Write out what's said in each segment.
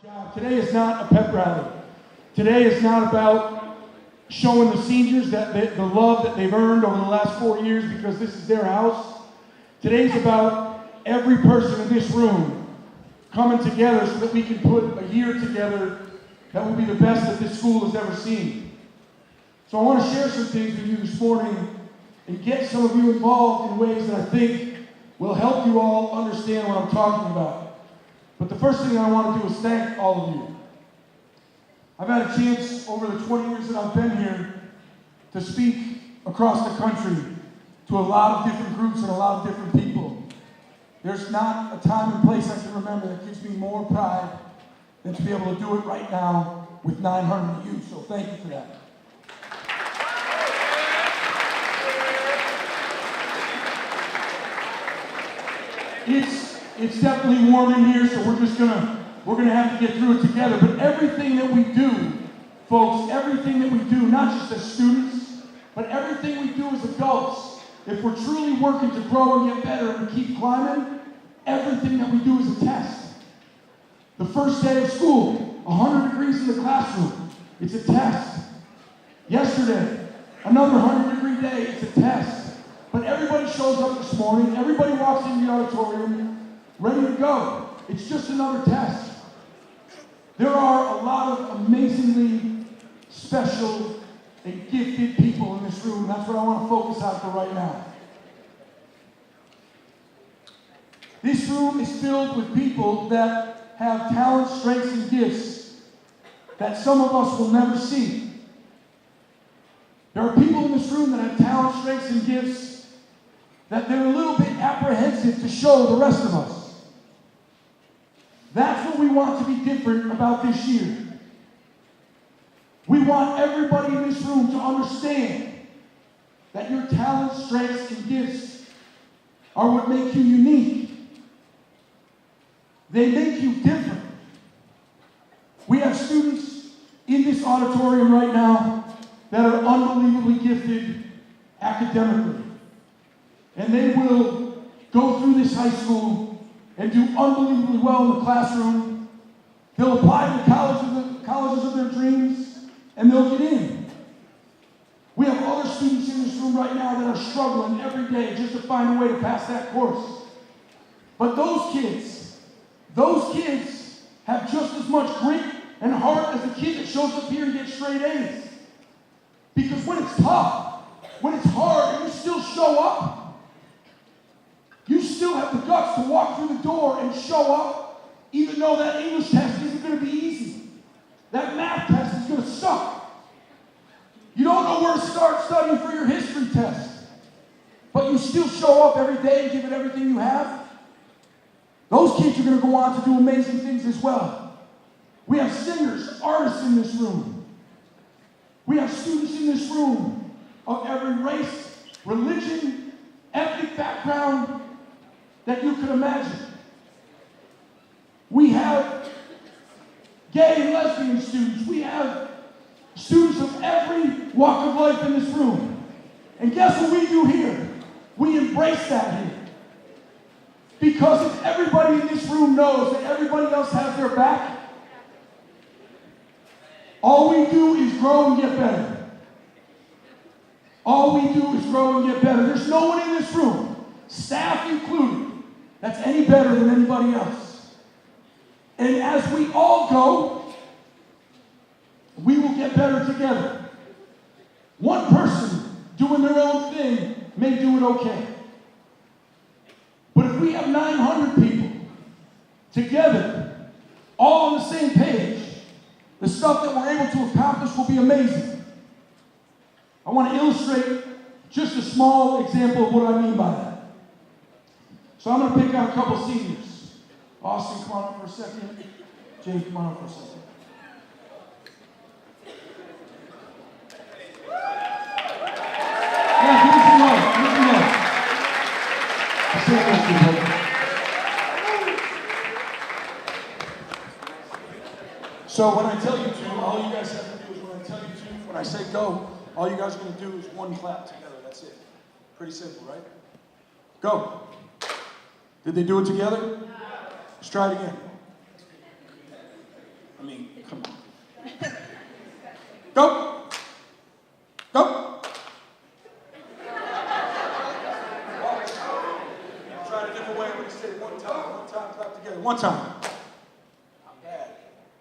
job. Today is not a pep rally. Today is not about showing the seniors that the love that they've earned over the last 4 years because this is their house. Today's about every person in this room coming together so that we can put a year together that will be the best that this school has ever seen. So I want to share some things with you this morning and get some of you involved in ways that I think will help you all understand what I'm talking about. But the first thing I want to do is thank all of you. I've had a chance over the 20 years that I've been here to speak across the country to a lot of different groups and a lot of different people. There's not a time and place I can remember that gives me more pride than to be able to do it right now with 900 of you. So thank you for that. It's definitely warm in here, so we're gonna have to get through it together. But everything that we do, folks, everything that we do, not just as students, but everything we do as adults, if we're truly working to grow and get better and keep climbing, everything that we do is a test. The first day of school, 100 degrees in the classroom, it's a test. Yesterday, another 100-degree day, it's a test. But everybody shows up this morning, everybody walks into the auditorium, ready to go. It's just another test. There are a lot of amazingly special and gifted people in this room. That's what I want to focus on for right now. This room is filled with people that have talents, strengths, and gifts that some of us will never see. There are people in this room that have talents, strengths, and gifts that they're a little bit apprehensive to show the rest of us. That's what we want to be different about this year. We want everybody in this room to understand that your talents, strengths, and gifts are what make you unique. They make you different. We have students in this auditorium right now that are unbelievably gifted academically. And they will go through this high school and do unbelievably well in the classroom. They'll apply to the colleges of their dreams, and they'll get in. We have other students in this room right now that are struggling every day just to find a way to pass that course. But those kids have just as much grit and heart as the kid that shows up here and gets straight A's. Because when it's tough, when it's hard, and you still show up, you still have the guts to walk through the door and show up, even though that English test isn't going to be easy. That math test is going to suck. You don't know where to start studying for your history test, but you still show up every day and give it everything you have. Those kids are going to go on to do amazing things as well. We have singers, artists in this room. We have students in this room of every race, religion, ethnic background that you could imagine. We have gay and lesbian students. We have students of every walk of life in this room. And guess what we do here? We embrace that here. Because if everybody in this room knows that everybody else has their back, all we do is grow and get better. All we do is grow and get better. There's no one in this room, staff included, that's any better than anybody else. And as we all go, we will get better together. One person doing their own thing may do it okay. But if we have 900 people together, all on the same page, the stuff that we're able to accomplish will be amazing. I want to illustrate just a small example of what I mean by that. So I'm going to pick out a couple seniors. Austin, come on up for a second. Jay, come on up for a second. Yeah, give me some love. Give me some love. I say that to you, buddy. So when I tell you to, all you guys have to do is when I tell you to, when I say go, all you guys are going to do is one clap together. That's it. Pretty simple, right? Go. Did they do it together? Let's try it again. I mean, come on. Go. Go. Try it a different way. I'm going to say it one time, clap together. One time.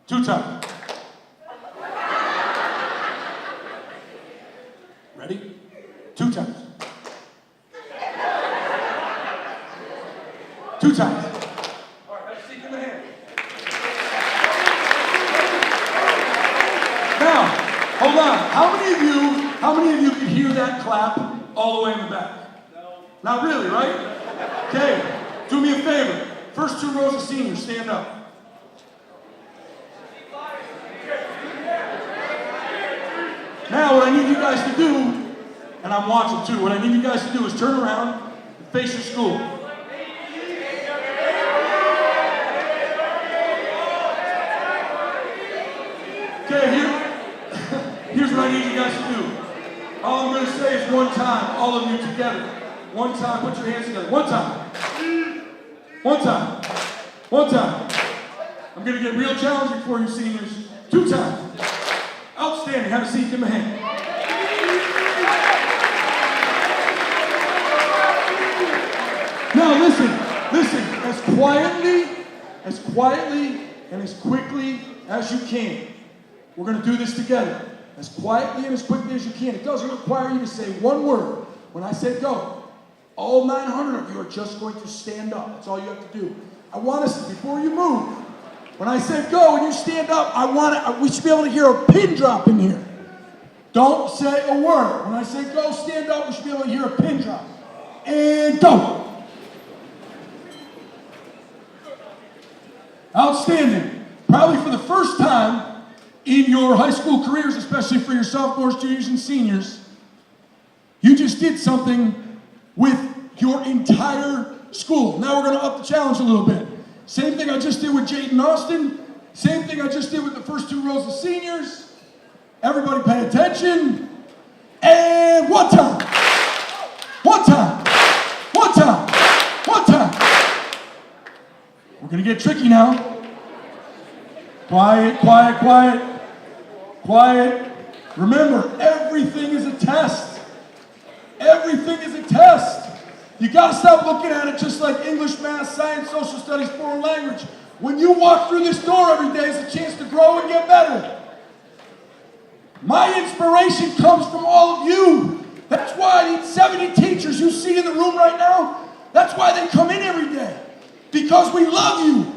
Two times. Ready? Two times. Two times. All right, let's see, give me a hand. Now, hold on. How many of you could hear that clap all the way in the back? No. Not really, right? Okay, do me a favor. First two rows of seniors, stand up. Now, what I need you guys to do, and I'm watching too, what I need you guys to do is turn around and face your school. Okay, here's what I need you guys to do. All I'm going to say is one time, all of you together. One time, put your hands together. One time. One time. One time. I'm going to get real challenging for you, seniors. Two times. Outstanding. Have a seat. Give me a hand. Now listen. As quietly and as quickly as you can. We're going to do this together. As quietly and as quickly as you can. It doesn't require you to say one word. When I say go, all 900 of you are just going to stand up. That's all you have to do. I want us, before you move, when I say go and you stand up, we should be able to hear a pin drop in here. Don't say a word. When I say go, stand up, we should be able to hear a pin drop. And go. Outstanding. Probably for the first time in your high school careers, especially for your sophomores, juniors, and seniors, you just did something with your entire school. Now we're going to up the challenge a little bit. Same thing I just did with Jade and Austin. Same thing I just did with the first two rows of seniors. Everybody pay attention. And one time. One time. One time. One time. We're going to get tricky now. Quiet, quiet, quiet. Quiet. Remember, everything is a test. Everything is a test. You got to stop looking at it just like English, math, science, social studies, foreign language. When you walk through this door every day, it's a chance to grow and get better. My inspiration comes from all of you. That's why these 70 teachers you see in the room right now, that's why they come in every day. Because we love you.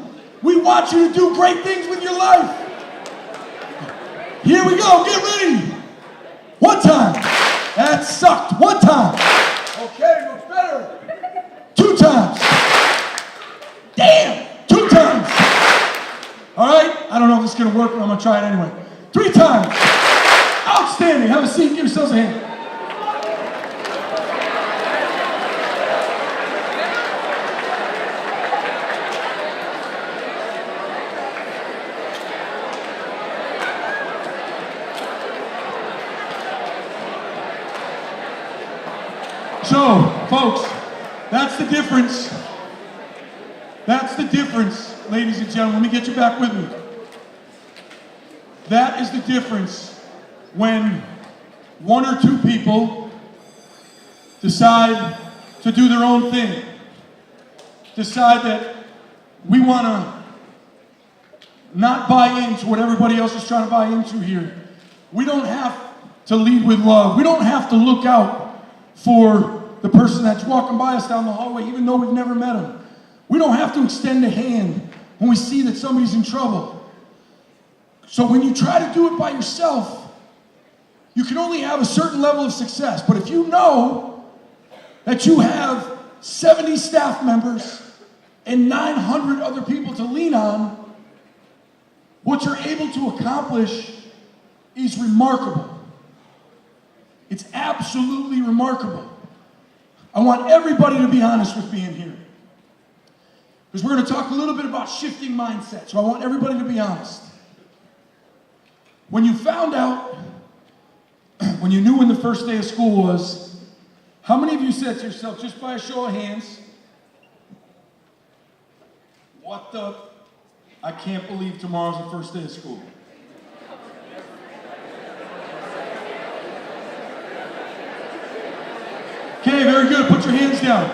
We want you to do great things with your life. Here we go. Get ready. One time. That sucked. One time. Okay, looks better. Two times. Damn. Two times. All right. I don't know if this is going to work, but I'm going to try it anyway. Three times. Outstanding. Have a seat. Give yourselves a hand. So, folks, that's the difference. That's the difference, ladies and gentlemen. Let me get you back with me. That is the difference when one or two people decide to do their own thing. Decide that we want to not buy into what everybody else is trying to buy into here. We don't have to lead with love. We don't have to look out for the person that's walking by us down the hallway, even though we've never met them. We don't have to extend a hand when we see that somebody's in trouble. So when you try to do it by yourself, you can only have a certain level of success. But if you know that you have 70 staff members and 900 other people to lean on, what you're able to accomplish is remarkable. It's absolutely remarkable. I want everybody to be honest with me in here. Because we're going to talk a little bit about shifting mindset. So I want everybody to be honest. When you found out, when you knew when the first day of school was, how many of you said to yourself, just by a show of hands, what the I can't believe tomorrow's the first day of school. Okay, very good. Put your hands down.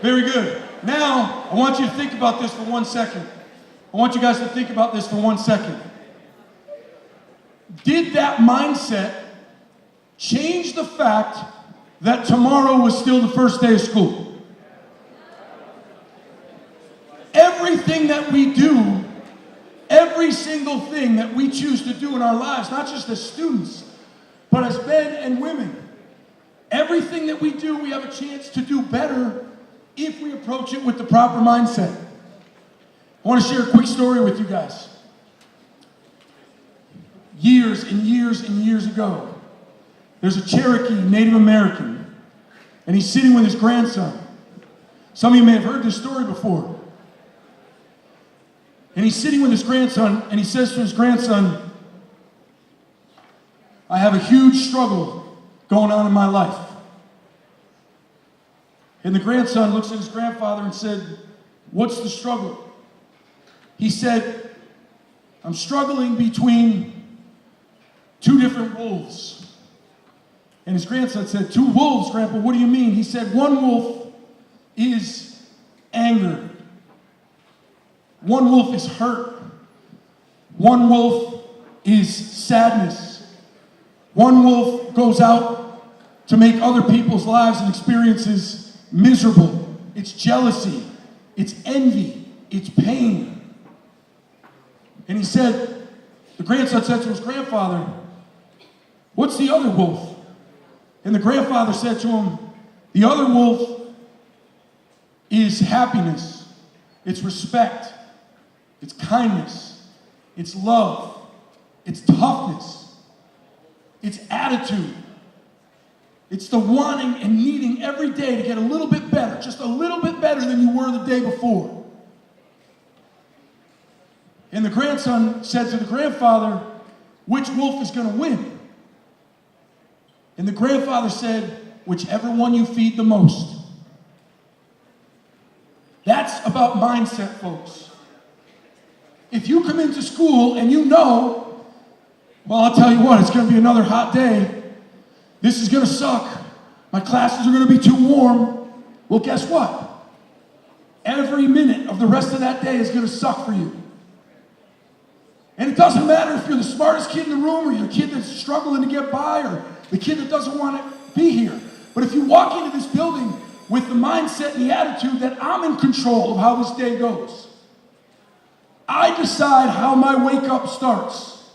Very good. Now, I want you to think about this for 1 second. I want you guys to think about this for 1 second. Did that mindset change the fact that tomorrow was still the first day of school? Everything that we do, every single thing that we choose to do in our lives, not just as students, but as men and women, everything that we do, we have a chance to do better if we approach it with the proper mindset. I want to share a quick story with you guys. Years and years and years ago, there's a Cherokee Native American, and he's sitting with his grandson. Some of you may have heard this story before. And he's sitting with his grandson, and he says to his grandson, I have a huge struggle going on in my life. And the grandson looks at his grandfather and said, what's the struggle? He said, I'm struggling between two different wolves. And his grandson said, 2 wolves, Grandpa, what do you mean? He said, one wolf is anger. One wolf is hurt. One wolf is sadness. One wolf goes out to make other people's lives and experiences miserable. It's jealousy. It's envy. It's pain. And he said, the grandson said to his grandfather, what's the other wolf? And the grandfather said to him, the other wolf is happiness. It's respect. It's kindness. It's love. It's toughness. It's attitude. It's the wanting and needing every day to get a little bit better, just a little bit better than you were the day before. And the grandson said to the grandfather, which wolf is going to win? And the grandfather said, whichever one you feed the most. That's about mindset, folks. If you come into school and you know, well, I'll tell you what, it's going to be another hot day. This is going to suck. My classes are going to be too warm. Well, guess what? Every minute of the rest of that day is going to suck for you. And it doesn't matter if you're the smartest kid in the room or you're the kid that's struggling to get by or the kid that doesn't want to be here. But if you walk into this building with the mindset and the attitude that I'm in control of how this day goes, I decide how my wake up starts.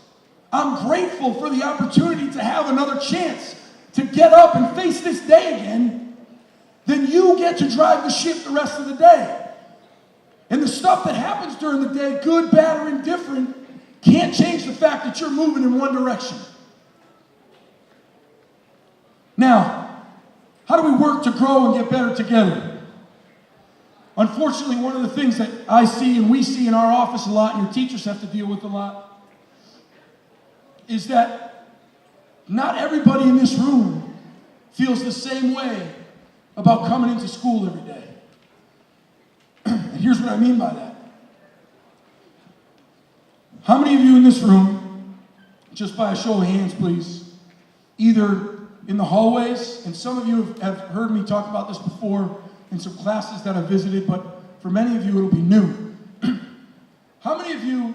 I'm grateful for the opportunity to have another chance to get up and face this day again, then you get to drive the ship the rest of the day. And the stuff that happens during the day, good, bad, or indifferent, can't change the fact that you're moving in one direction. Now, how do we work to grow and get better together? Unfortunately, one of the things that I see and we see in our office a lot, and your teachers have to deal with a lot, is that not everybody in this room feels the same way about coming into school every day. And here's what I mean by that. How many of you in this room, just by a show of hands, please, either in the hallways, and some of you have heard me talk about this before in some classes that I've visited, but for many of you it'll be new. How many of you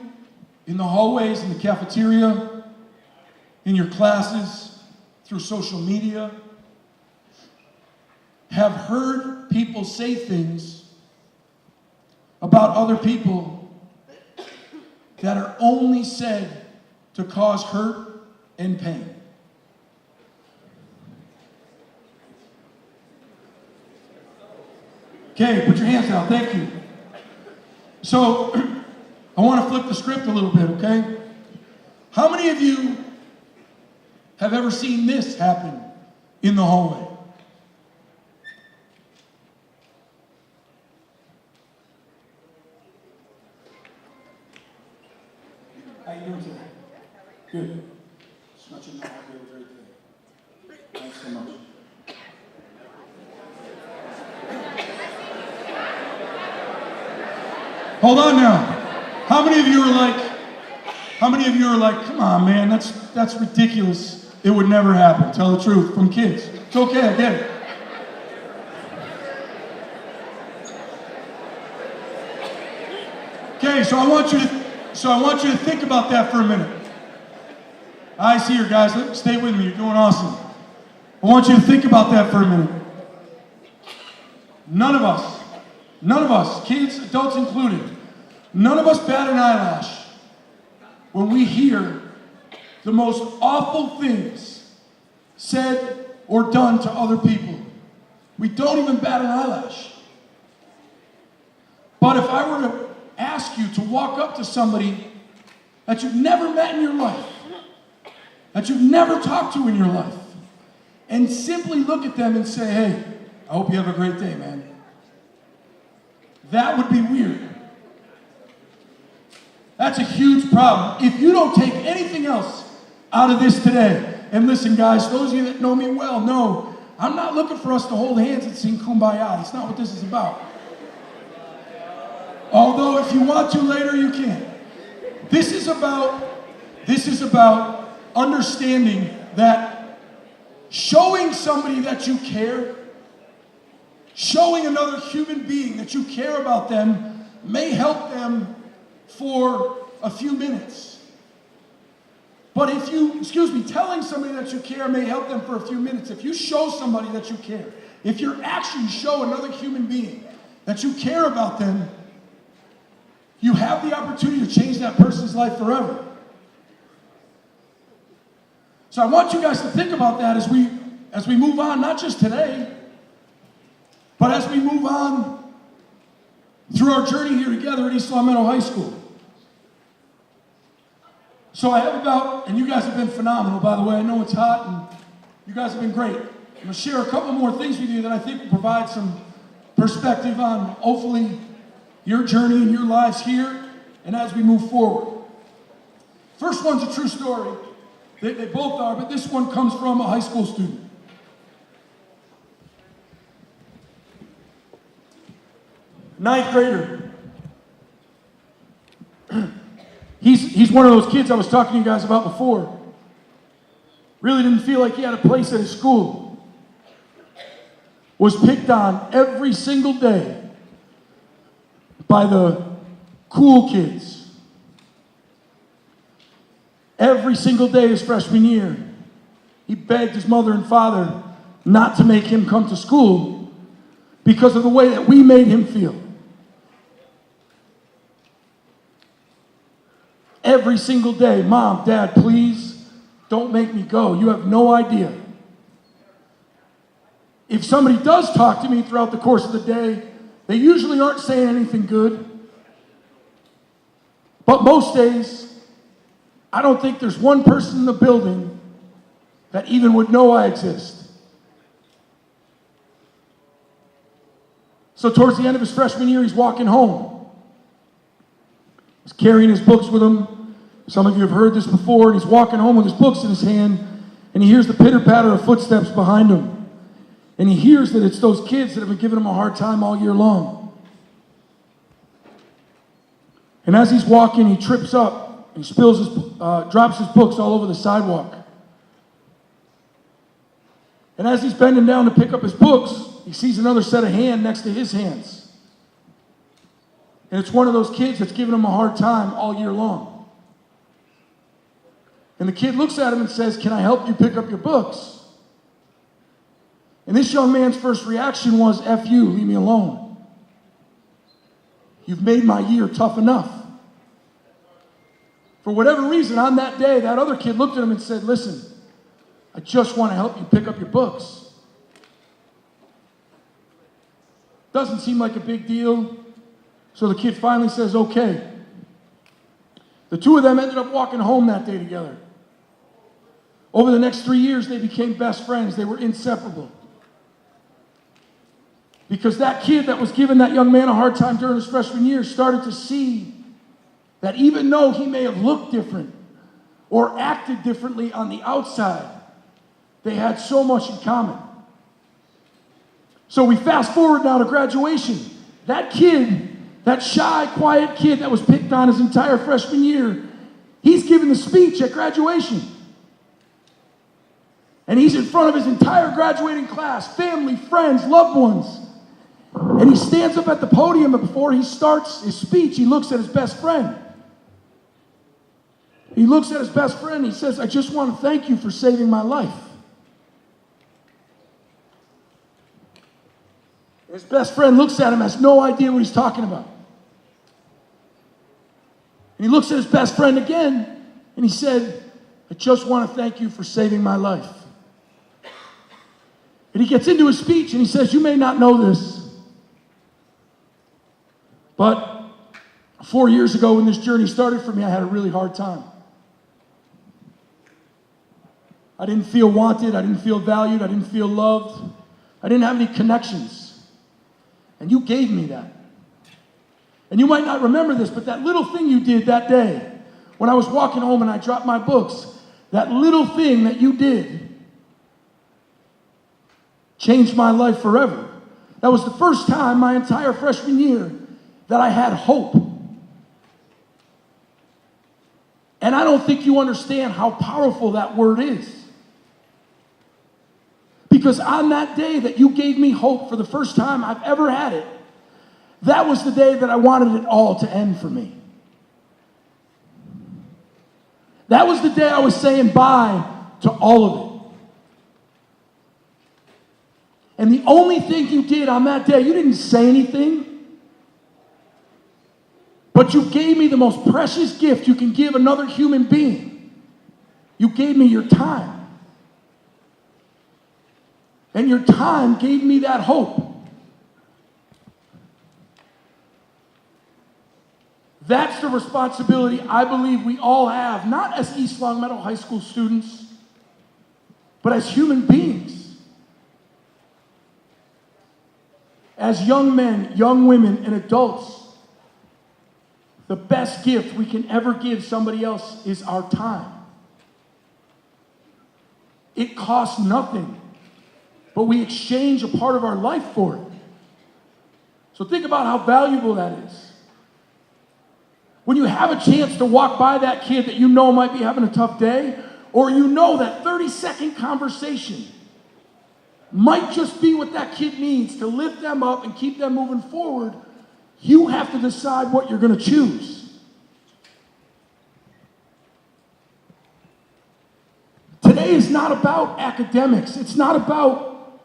in the hallways, in the cafeteria, in your classes, through social media, have heard people say things about other people that are only said to cause hurt and pain? Okay, put your hands down. Thank you. So, I want to flip the script a little bit, okay? How many of you have ever seen this happen in the hallway? How you doing today? Good. Just want you to know I'll be able to do it. Thanks so much. Hold on now. How many of you are like, come on, man, that's ridiculous. It would never happen. Tell the truth from kids. It's okay, I get it. Okay, so I want you to think about that for a minute. Eyes here, guys. Stay with me. You're doing awesome. I want you to think about that for a minute. None of us, kids, adults included, none of us bat an eyelash when we hear the most awful things said or done to other people. We don't even bat an eyelash. But if I were to ask you to walk up to somebody that you've never met in your life, that you've never talked to in your life, and simply look at them and say, hey, I hope you have a great day, man. That would be weird. That's a huge problem. If you don't take anything else out of this today, and listen, guys, those of you that know me well know, I'm not looking for us to hold hands and sing Kumbaya. That's not what this is about. Although if you want to later, you can. This is about understanding that showing somebody that you care, showing another human being that you care about them may help them for a few minutes. But telling somebody that you care may help them for a few minutes. If you show somebody that you care, if your actions show another human being that you care about them, you have the opportunity to change that person's life forever. So I want you guys to think about that as we move on, not just today, but as we move on through our journey here together at East Long Meadow High School. So I have and you guys have been phenomenal, by the way. I know it's hot, and you guys have been great. I'm going to share a couple more things with you that I think will provide some perspective on, hopefully, your journey and your lives here, and as we move forward. First one's a true story. They both are, but this one comes from a high school student. Ninth grader. He's one of those kids I was talking to you guys about before. Really didn't feel like he had a place at his school. Was picked on every single day by the cool kids. Every single day his freshman year, he begged his mother and father not to make him come to school because of the way that we made him feel. Every single day, Mom, Dad, please don't make me go. You have no idea. If somebody does talk to me throughout the course of the day, they usually aren't saying anything good. But most days, I don't think there's one person in the building that even would know I exist. So towards the end of his freshman year, he's walking home. He's carrying his books with him. Some of you have heard this before. And he's walking home with his books in his hand, and he hears the pitter-patter of footsteps behind him. And he hears that it's those kids that have been giving him a hard time all year long. And as he's walking, he trips up and drops his books all over the sidewalk. And as he's bending down to pick up his books, he sees another set of hands next to his hands. And it's one of those kids that's giving him a hard time all year long. And the kid looks at him and says, "Can I help you pick up your books?" And this young man's first reaction was, "F you, leave me alone. You've made my year tough enough." For whatever reason, on that day, that other kid looked at him and said, "Listen, I just want to help you pick up your books." Doesn't seem like a big deal. So the kid finally says, "Okay." The two of them ended up walking home that day together. Over the next 3 years, they became best friends. They were inseparable. Because that kid that was giving that young man a hard time during his freshman year started to see that even though he may have looked different or acted differently on the outside, they had so much in common. So we fast forward now to graduation. That kid That shy, quiet kid that was picked on his entire freshman year, he's giving the speech at graduation. And he's in front of his entire graduating class, family, friends, loved ones. And he stands up at the podium, and before he starts his speech, he looks at his best friend. He looks at his best friend, and he says, "I just want to thank you for saving my life." His best friend looks at him, has no idea what he's talking about. And he looks at his best friend again, and he said, "I just want to thank you for saving my life." And he gets into his speech, and he says, "You may not know this, but 4 years ago when this journey started for me, I had a really hard time. I didn't feel wanted, I didn't feel valued, I didn't feel loved, I didn't have any connections. And you gave me that. And you might not remember this, but that little thing you did that day, when I was walking home and I dropped my books, that little thing that you did changed my life forever. That was the first time my entire freshman year that I had hope. And I don't think you understand how powerful that word is. Because on that day that you gave me hope for the first time I've ever had it, that was the day that I wanted it all to end for me. That was the day I was saying bye to all of it. And the only thing you did on that day, you didn't say anything, but you gave me the most precious gift you can give another human being. You gave me your time. And your time gave me that hope. That's the responsibility I believe we all have, not as East Longmeadow High School students, but as human beings. As young men, young women, and adults, the best gift we can ever give somebody else is our time. It costs nothing, but we exchange a part of our life for it. So think about how valuable that is. When you have a chance to walk by that kid that you know might be having a tough day, or you know that 30-second conversation might just be what that kid needs to lift them up and keep them moving forward, you have to decide what you're going to choose. Today is not about academics. It's not about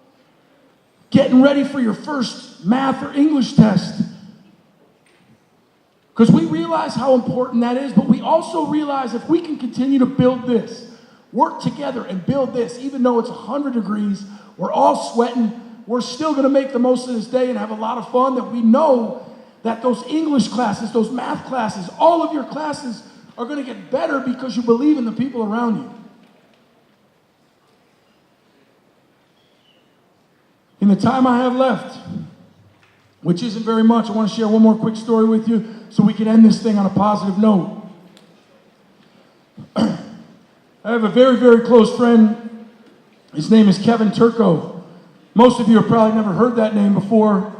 getting ready for your first math or English test. Because we realize how important that is, but we also realize if we can continue to build this, work together and build this, even though it's 100 degrees, we're all sweating, we're still going to make the most of this day and have a lot of fun, that we know that those English classes, those math classes, all of your classes are going to get better because you believe in the people around you. In the time I have left, which isn't very much, I want to share one more quick story with you so we can end this thing on a positive note. I have a very, very close friend. His name is Kevin Turco. Most of you have probably never heard that name before,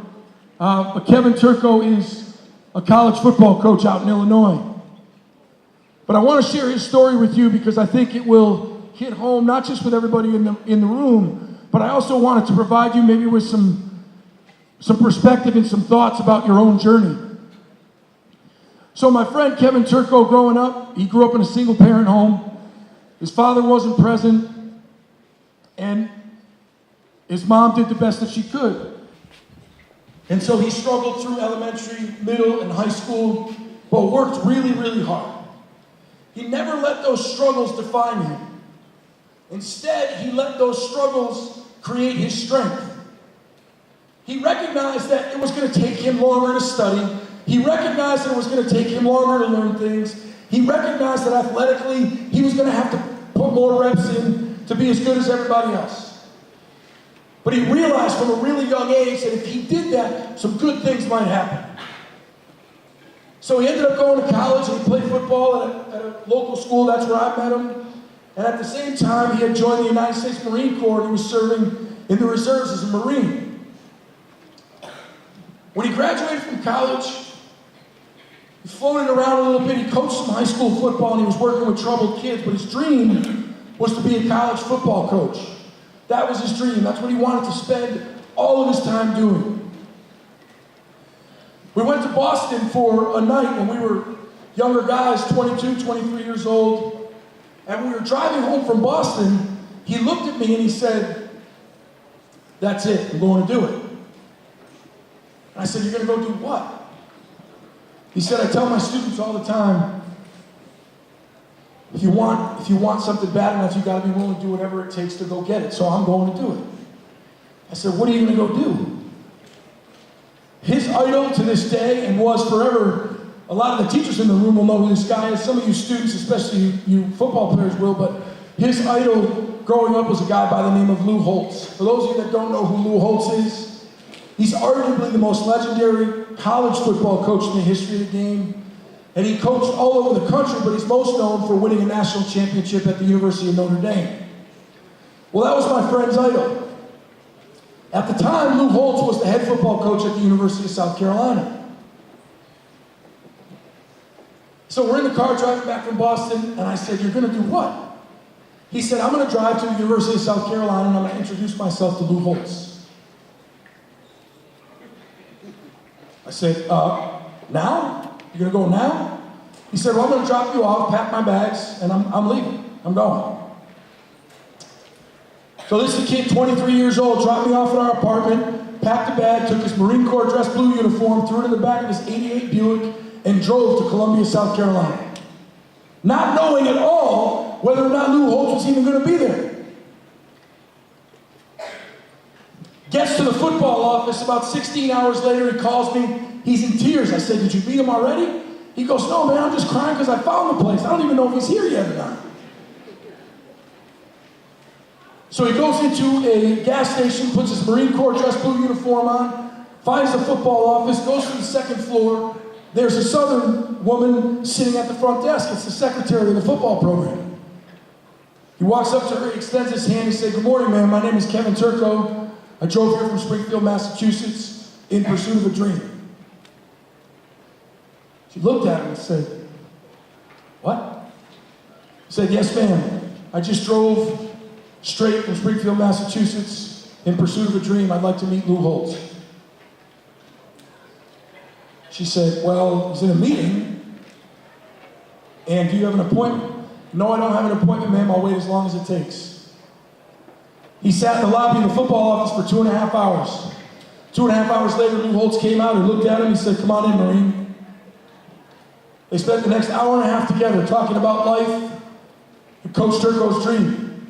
but Kevin Turco is a college football coach out in Illinois. But I want to share his story with you because I think it will hit home, not just with everybody in the room, but I also wanted to provide you maybe with some perspective and some thoughts about your own journey. So my friend Kevin Turco, growing up, he grew up in a single-parent home. His father wasn't present, and his mom did the best that she could. And so he struggled through elementary, middle, and high school, but worked really, really hard. He never let those struggles define him. Instead, he let those struggles create his strength. He recognized that it was going to take him longer to study. He recognized that it was going to take him longer to learn things. He recognized that athletically, he was going to have to put more reps in to be as good as everybody else. But he realized from a really young age that if he did that, some good things might happen. So he ended up going to college and he played football at a local school. That's where I met him. And at the same time, he had joined the United States Marine Corps and he was serving in the reserves as a Marine. When he graduated from college, He floated around a little bit. He coached some high school football, and he was working with troubled kids, but his dream was to be a college football coach. That was his dream. That's what he wanted to spend all of his time doing. We went to Boston for a night when we were younger guys, 22, 23 years old, and we were driving home from Boston. He looked at me and he said, "That's it, I'm going to do it." And I said, "You're going to go do what?" He said, "I tell my students all the time, if you want something bad enough, you got to be willing to do whatever it takes to go get it. So I'm going to do it." I said, "What are you going to go do?" His idol to this day, and was forever, a lot of the teachers in the room will know who this guy is. Some of you students, especially you football players will, but his idol growing up was a guy by the name of Lou Holtz. For those of you that don't know who Lou Holtz is, he's arguably the most legendary college football coach in the history of the game. And he coached all over the country, but he's most known for winning a national championship at the University of Notre Dame. Well, that was my friend's idol. At the time, Lou Holtz was the head football coach at the University of South Carolina. So we're in the car driving back from Boston, and I said, "You're going to do what?" He said, "I'm going to drive to the University of South Carolina, and I'm going to introduce myself to Lou Holtz." I said, "Now? You're going to go now?" He said, "Well, I'm going to drop you off, pack my bags, and I'm leaving. I'm going." So this is a kid, 23 years old, dropped me off at our apartment, packed a bag, took his Marine Corps dress blue uniform, threw it in the back of his '88 Buick, and drove to Columbia, South Carolina. Not knowing at all whether or not Lou Holtz was even going to be there. Gets to the football office, about 16 hours later, he calls me. He's in tears. I said, "Did you meet him already?" He goes, "No, man, I'm just crying because I found the place. I don't even know if he's here yet or not." So he goes into a gas station, puts his Marine Corps dress blue uniform on, finds the football office, goes to the second floor. There's a Southern woman sitting at the front desk. It's the secretary of the football program. He walks up to her, he extends his hand, he said, "Good morning, ma'am. My name is Kevin Turco. I drove here from Springfield, Massachusetts in pursuit of a dream." She looked at him and said, "What?" He said, "Yes, ma'am. I just drove straight from Springfield, Massachusetts in pursuit of a dream. I'd like to meet Lou Holtz." She said, "Well, he's in a meeting. And do you have an appointment?" "No, I don't have an appointment, ma'am. I'll wait as long as it takes." He sat in the lobby of the football office for 2.5 hours. 2.5 hours later, Lou Holtz came out and looked at him. He said, "Come on in, Marine." They spent the next hour and a half together talking about life and Coach Turco's dream.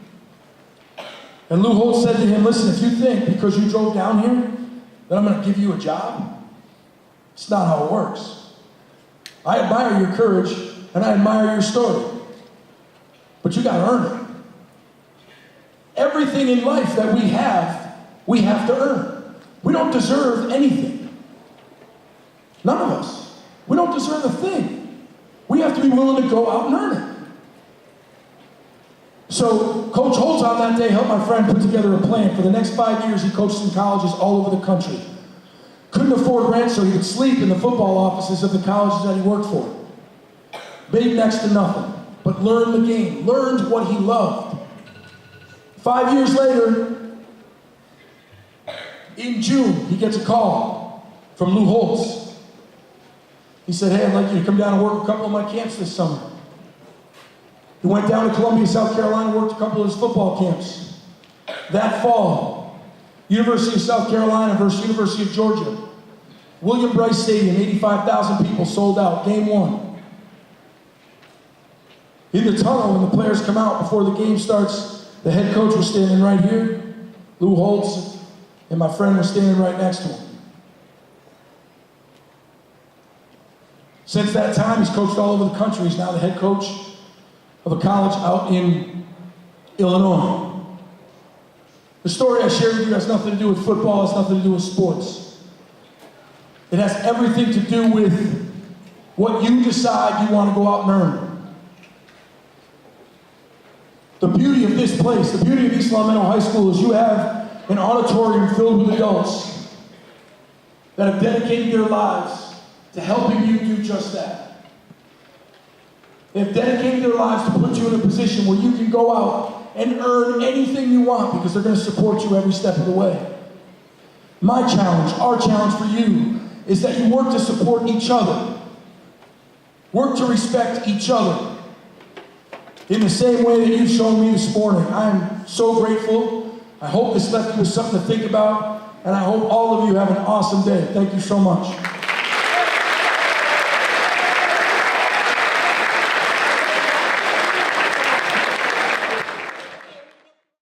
And Lou Holtz said to him, "Listen, if you think because you drove down here that I'm going to give you a job, it's not how it works. I admire your courage and I admire your story, but you got to earn it. Everything in life that we have to earn. We don't deserve anything. None of us. We don't deserve a thing. We have to be willing to go out and earn it." So Coach Holtz on that day helped my friend put together a plan. For the next 5 years, he coached in colleges all over the country. Couldn't afford rent, so he would sleep in the football offices of the colleges that he worked for. Made next to nothing, but learned the game, learned what he loved. 5 years later, in June, he gets a call from Lou Holtz. He said, "Hey, I'd like you to come down and work a couple of my camps this summer." He went down to Columbia, South Carolina, worked a couple of his football camps. That fall, University of South Carolina versus University of Georgia. William Bryce Stadium, 85,000 people, sold out, game 1. In the tunnel, when the players come out before the game starts, the head coach was standing right here, Lou Holtz, and my friend was standing right next to him. Since that time, he's coached all over the country. He's now the head coach of a college out in Illinois. The story I shared with you has nothing to do with football, has nothing to do with sports. It has everything to do with what you decide you want to go out and earn. The beauty of this place, the beauty of East Long Meadow High School is you have an auditorium filled with adults that have dedicated their lives to helping you do just that. They've dedicated their lives to put you in a position where you can go out and earn anything you want because they're going to support you every step of the way. My challenge, our challenge for you, is that you work to support each other. Work to respect each other. In the same way that you've shown me this morning, I'm so grateful. I hope this left you with something to think about, and I hope all of you have an awesome day. Thank you so much.